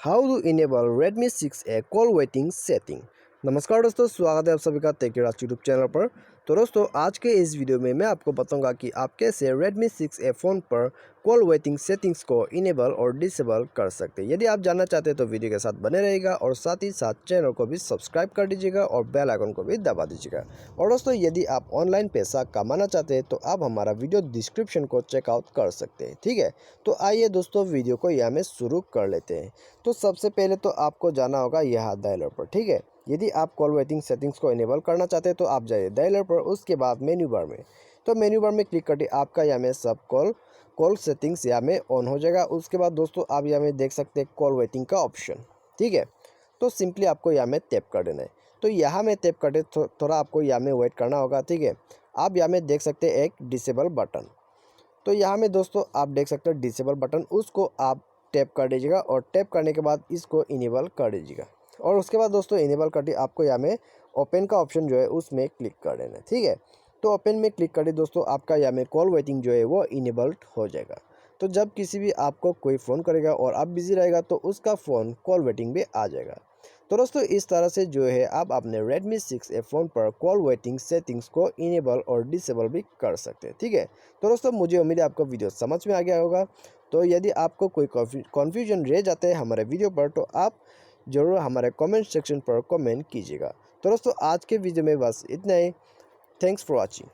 How to enable Redmi 6A call waiting setting. नमस्कार दोस्तों, स्वागत है आप सभी का टेक यूट्यूब चैनल पर। तो दोस्तों, आज के इस वीडियो में मैं आपको बताऊंगा कि आप कैसे Redmi 6A फ़ोन पर कॉल वेटिंग सेटिंग्स को इनेबल और डिसेबल कर सकते हैं। यदि आप जानना चाहते हैं तो वीडियो के साथ बने रहेगा और साथ ही साथ चैनल को भी सब्सक्राइब कर दीजिएगा और बेल आइकन को भी दबा दीजिएगा। और दोस्तों, यदि आप ऑनलाइन पैसा कमाना चाहते हैं तो आप हमारा वीडियो डिस्क्रिप्शन को चेकआउट कर सकते हैं। ठीक है, तो आइए दोस्तों वीडियो को यहाँ में शुरू कर लेते हैं। तो सबसे पहले तो आपको जाना होगा यहाँ डायलर पर। ठीक है, यदि आप कॉल वेटिंग सेटिंग्स को इनेबल करना चाहते हैं तो आप जाइए डायलर पर। उसके बाद मेन्यू बार में, तो मेन्यू बार में क्लिक करके आपका यहाँ में सब कॉल सेटिंग्स यहाँ में ऑन हो जाएगा। उसके बाद दोस्तों आप यहाँ में देख सकते हैं कॉल वेटिंग का ऑप्शन। ठीक है, तो सिंपली आपको यहाँ में टैप कर देना है। तो यहाँ में टैप करके थोड़ा आपको यहाँ में वेट करना होगा। ठीक है, आप यहाँ में देख सकते हैं एक डिसेबल बटन। तो यहाँ में दोस्तों आप देख सकते हो डिसेबल बटन, उसको आप टैप कर दीजिएगा और टैप करने के बाद इसको इनेबल कर दीजिएगा। और उसके बाद दोस्तों इनेबल करके आपको यहाँ में ओपन का ऑप्शन जो है उसमें क्लिक कर देना है। ठीक है, तो ओपन में क्लिक करके दोस्तों आपका यहाँ में कॉल वेटिंग जो है वो इनेबल्ड हो जाएगा। तो जब किसी भी आपको कोई फ़ोन करेगा और आप बिज़ी रहेगा तो उसका फ़ोन कॉल वेटिंग में आ जाएगा। तो दोस्तों इस तरह से जो है आप अपने Redmi 6A फ़ोन पर कॉल वेटिंग सेटिंग्स को इनेबल और डिसेबल भी कर सकते हैं। ठीक है, तो दोस्तों मुझे उम्मीद है आपको वीडियो समझ में आ गया होगा। तो यदि आपको कोई कन्फ्यूजन रह जाता है हमारे वीडियो पर तो आप ज़रूर हमारे कमेंट सेक्शन पर कमेंट कीजिएगा। तो दोस्तों आज के वीडियो में बस इतना ही। Thanks for watching.